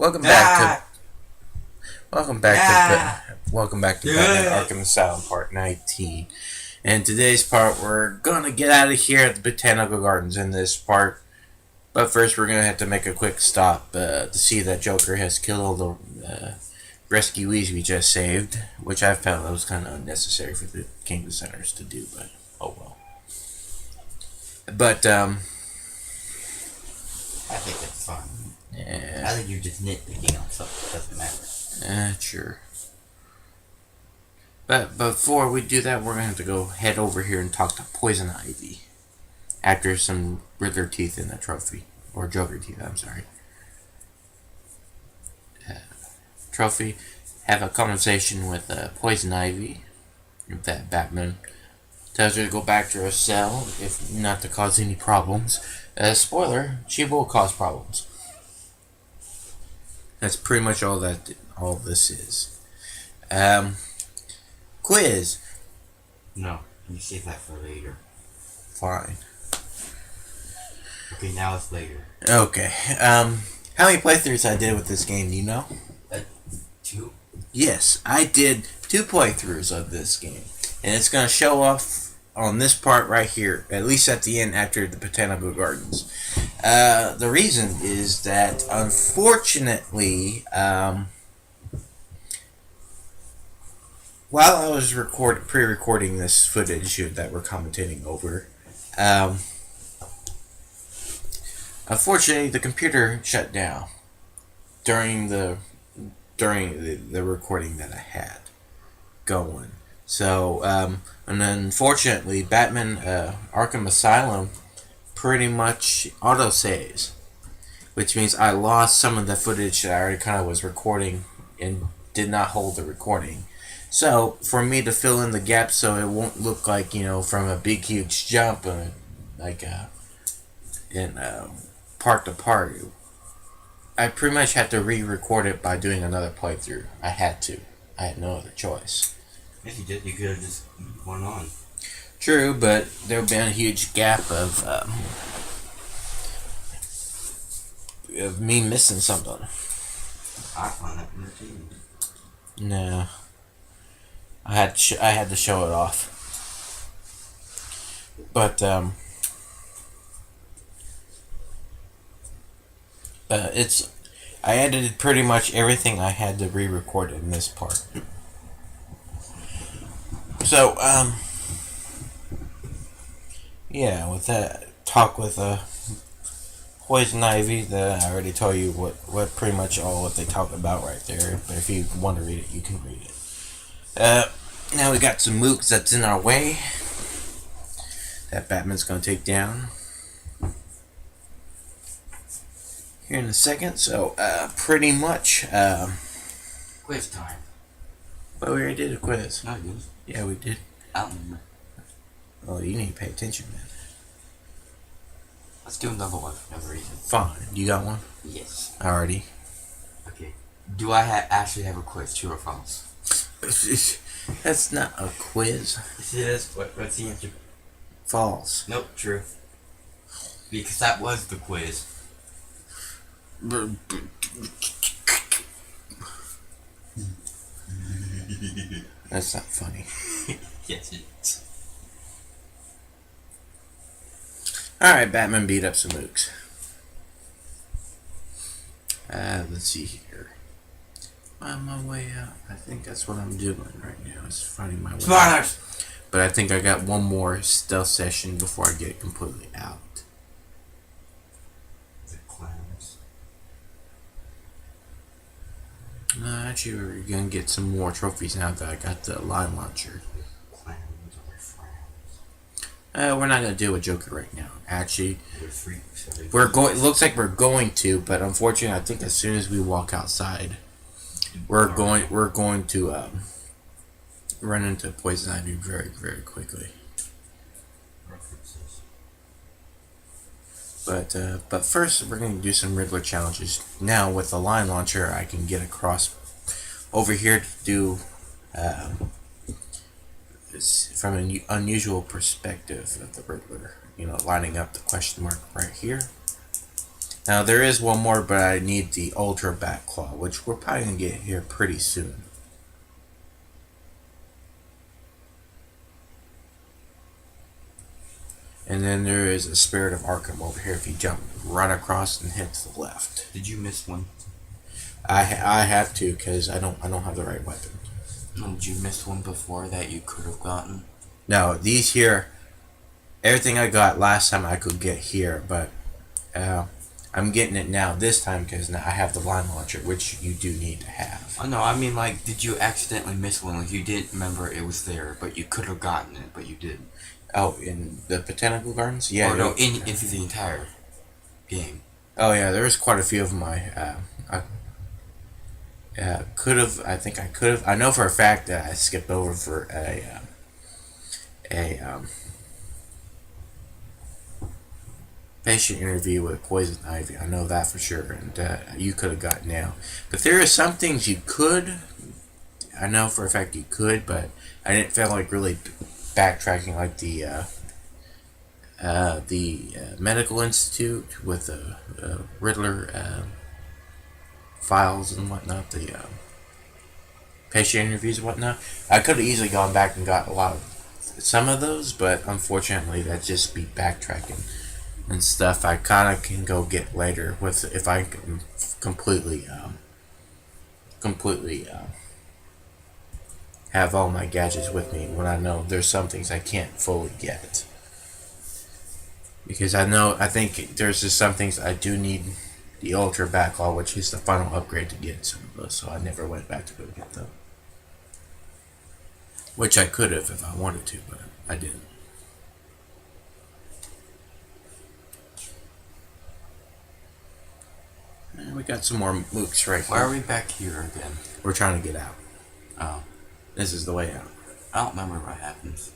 Welcome back to Batman Arkham Asylum Part 19. And today's part, we're gonna get out of here at the Botanical Gardens in this part. But first, we're gonna have to make a quick stop to see that Joker has killed all the rescuees we just saved, which I felt that was kind of unnecessary for the Kingdom Centers to do. But oh well. But I think it's fun. yeah. I think you're just nitpicking on something that doesn't matter. Sure. But before we do that, we're going to have to go head over here and talk to Poison Ivy. After some Riddler teeth in the trophy. Or Joker teeth, I'm sorry. Trophy. Have a conversation with Poison Ivy. If that Batman tells her to go back to her cell, if not to cause any problems. Spoiler, she will cause problems. That's pretty much all this is. Quiz. No, you save that for later. Fine. Okay, now it's later. Okay. How many playthroughs I did with this game, do you know? 2? Yes, I did 2 playthroughs of this game. And it's going to show off on this part right here, at least at the end after the Botanical Gardens. The reason is that, unfortunately, while I was pre-recording this footage that we're commentating over, unfortunately the computer shut down during the recording that I had going. So, and unfortunately, Batman Arkham Asylum pretty much auto-saves, which means I lost some of the footage that I already kind of was recording and did not hold the recording. So, for me to fill in the gaps so it won't look like, from a big, huge jump, part to part, I pretty much had to re-record it by doing another playthrough. I had to. I had no other choice. If you did, you could have just went on. True, but there would be a huge gap of me missing something. I find that entertaining. No. I had to show it off. But I edited pretty much everything I had to re-record in this part. So yeah, with that talk with Poison Ivy, I already told you what pretty much all what they talk about right there. But if you want to read it, you can read it. Now we got some mooks that's in our way that Batman's gonna take down here in a second. So pretty much Quiz time. well, we already did a quiz. No, you. Yeah, we did. I don't remember. Well, you need to pay attention, man. Let's do another one for no reason. Fine. You got one? Yes. Already. Okay. Do I actually have a quiz, true or false? That's not a quiz. Yes, it is. What's the answer? False. Nope, true. Because that was the quiz. That's not funny. Yes, it is. Alright, Batman beat up some mooks. Let's see here. On my way out. I think that's what I'm doing right now, is finding my way out. But I think I got one more stealth session before I get completely out. The clowns. Actually, we're gonna get some more trophies now that I got the line launcher. Clowns are frowns. We're not gonna deal with Joker right now. Actually, They're freaks. it looks like we're going to, but unfortunately, I think as soon as we walk outside, we're going to run into Poison Ivy very, very quickly. References. But first, we're going to do some Riddler challenges. Now, with the line launcher, I can get across over here to do from an unusual perspective of the Riddler. Lining up the question mark right here. Now there is one more, but I need the Ultra Bat Claw, which we're probably gonna get here pretty soon. And then there is a Spirit of Arkham over here. If you jump right across and hit to the left, Did you miss one? I have to because I don't have the right weapon. Did you miss one before that you could have gotten? No, these here, everything I got last time I could get here, but I'm getting it now this time because now I have the line launcher, which you do need to have. Oh no, I mean like, did you accidentally miss one? Like you didn't remember it was there, but you could have gotten it, but you didn't. Oh, in the Botanical Gardens? Yeah. Or no, in the entire game. Oh yeah, there was quite a few of them. I could have. I think I could have. I know for a fact that I skipped over for a patient interview with Poison Ivy. I know that for sure, and you could have gotten now. But there are some things you could. I know for a fact you could, but I didn't feel like really backtracking like the medical institute with the Riddler files and whatnot, the patient interviews and whatnot. I could have easily gone back and got a lot of some of those, but unfortunately that just be backtracking and stuff. I kind of can go get later with if I can completely have all my gadgets with me when I know there's some things I can't fully get. Because I think there's just some things I do need the Ultra Backlaw, which is the final upgrade to get some of those, so I never went back to go get them. Which I could have if I wanted to, but I didn't. And we got some more mooks right Why here. are we back here again? We're trying to get out. Oh, This is the way out. I don't remember what happens.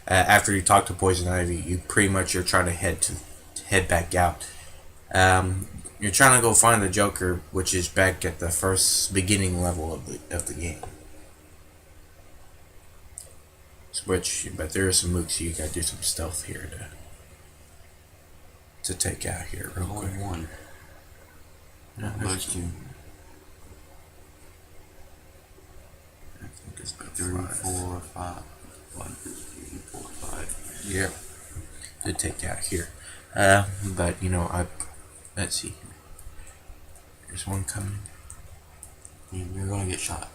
After you talk to Poison Ivy, you pretty much are trying to head back out. You're trying to go find the Joker, which is back at the first beginning level of the game. But there are some mooks, so you gotta do some stealth here to take out here real Only quick. one. No, Those two. I think it's about 3, five. 4, 5. 1, 2, 3, 4, 5. Yeah, to take out here. But let's see. There's one coming. Yeah, we're gonna get shot.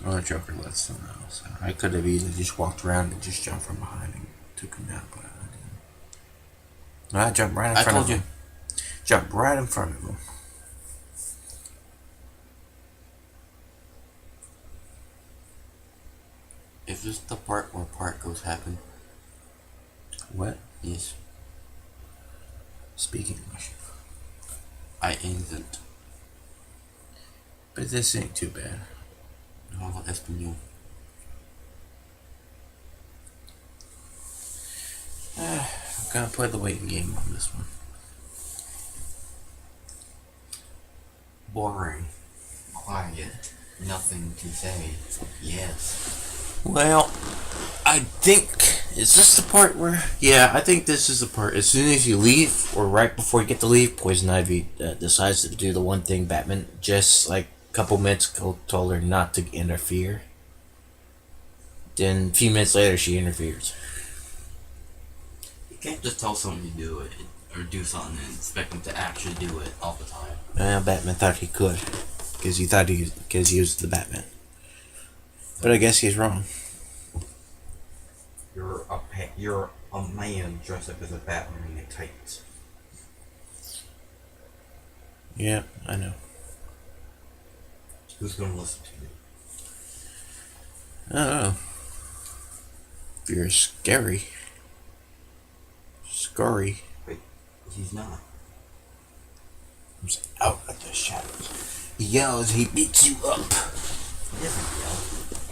Well, the Joker lets them know. So I could have easily just walked around and just jumped from behind and took him out, but I didn't. No, I jumped right in front of him. Jumped right in front of him. Is this the part where particles happen? What? Yes. Speak English. I isn't. But this ain't too bad. No, Espanol. I'm gonna play the waiting game on this one. Boring. Quiet. Nothing to say. Yes. Well, I think is this the part where? Yeah, I think this is the part. As soon as you leave, or right before you get to leave, Poison Ivy decides to do the one thing Batman just like a couple minutes ago told her not to interfere. Then a few minutes later, she interferes. You can't just tell someone to do it or do something and expect them to actually do it all the time. Batman thought he could, because he was the Batman. But I guess he's wrong. You're a man dressed up as a Batman in tights. Yeah, I know. Who's gonna listen to you? Oh, you're scary. Scary. Wait, he's not. Comes out of the shadows. He yells, he beats you up. He doesn't yell.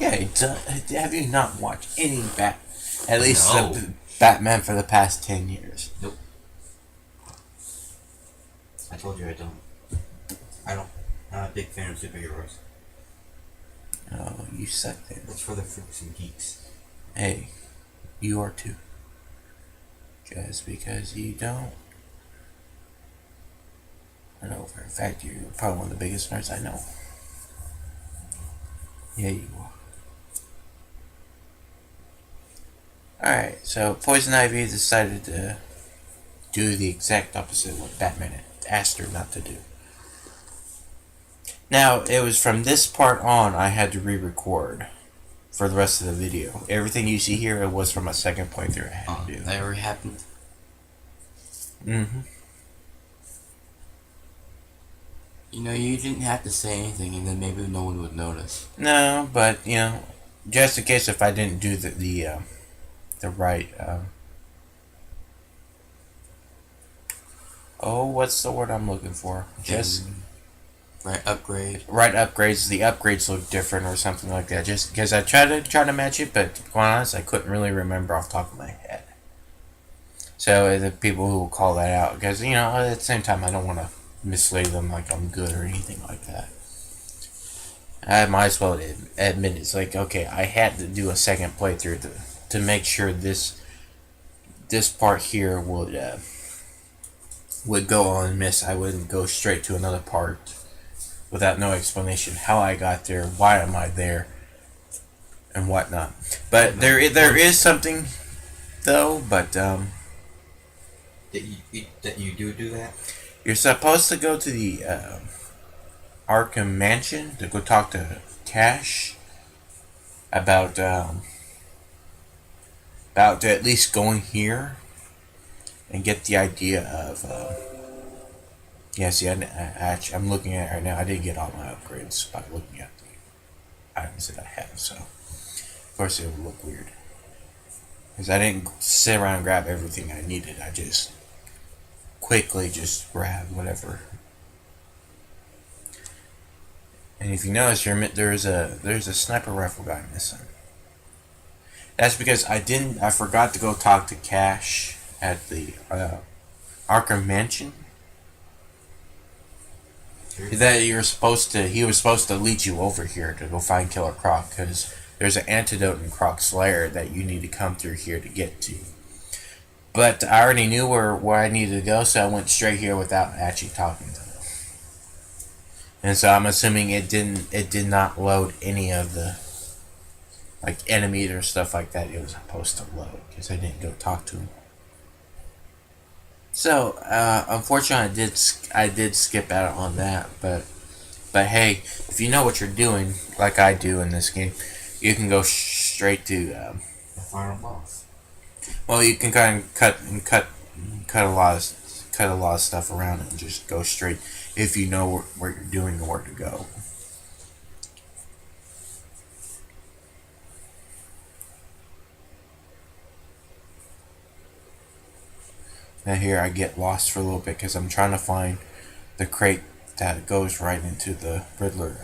Yeah, he does. Have you not watched any at least No. the Batman for the past 10 years? Nope. I told you I don't. I'm not a big fan of superheroes. Oh, you suck then. That's for the freaks and geeks. Hey, you are too. Just because you don't I know for a fact you're probably one of the biggest nerds I know. Yeah, you are. Alright, so Poison Ivy decided to do the exact opposite of what Batman asked her not to do. Now, it was from this part on I had to re-record for the rest of the video. Everything you see here, it was from a second playthrough I had to do. That ever happened? Mm-hmm. You know, you didn't have to say anything, and then maybe no one would notice. No, but, you know, just in case if I didn't do the right, oh, what's the word I'm looking for? Just upgrade. Right upgrades. The upgrades look different or something like that. Just because I tried to match it, but to be quite honest, I couldn't really remember off the top of my head. So the people who will call that out, because you know, at the same time, I don't want to mislead them like I'm good or anything like that. I might as well admit it's like, okay, I had to do a second playthrough to make sure this part here would go on miss. I wouldn't go straight to another part without no explanation how I got there, why am I there, and whatnot. But there is something though. But that you do that. you're supposed to go to the Arkham Mansion to go talk to Cash about at least going here and get the idea of. Yeah, see, I'm looking at it right now. I didn't get all my upgrades by looking at the items that I have, so of course it would look weird. Because I didn't sit around and grab everything I needed. I just quickly just grabbed whatever. And if you notice, there's a sniper rifle guy missing. That's because I forgot to go talk to Cash at the Arkham Mansion. That he was supposed to lead you over here to go find Killer Croc, because there's an antidote in Croc's lair that you need to come through here to get to. But I already knew where I needed to go, so I went straight here without actually talking to them. And so I'm assuming it did not load any of the like enemies or stuff like that it was supposed to load, because I didn't go talk to him. So, unfortunately, I did skip out on that, but hey, if you know what you're doing, like I do in this game, you can go straight to The final boss. well, you can kind of cut a lot of stuff around and just go straight if you know what you're doing and where to go. Now here I get lost for a little bit because I'm trying to find the crate that goes right into the Riddler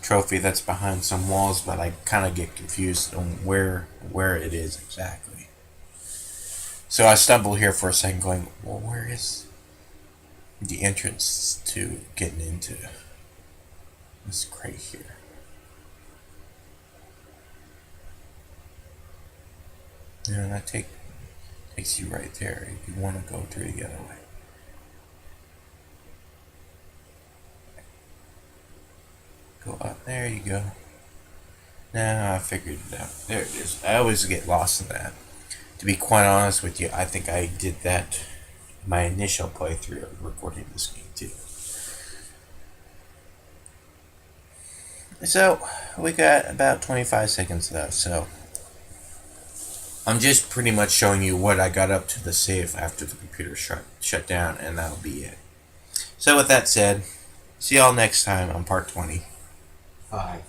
trophy that's behind some walls, but I kind of get confused on where it is exactly. So I stumble here for a second going, well, where is the entrance to getting into this crate here? And that takes you right there if you want to go through the other way. Go up, there you go. Now I figured it out. There it is. I always get lost in that. To be quite honest with you, I think I did that my initial playthrough of recording this game too. So, we got about 25 seconds left, so I'm just pretty much showing you what I got up to the save after the computer shut down, and that'll be it. So with that said, see y'all next time on part 20. Bye.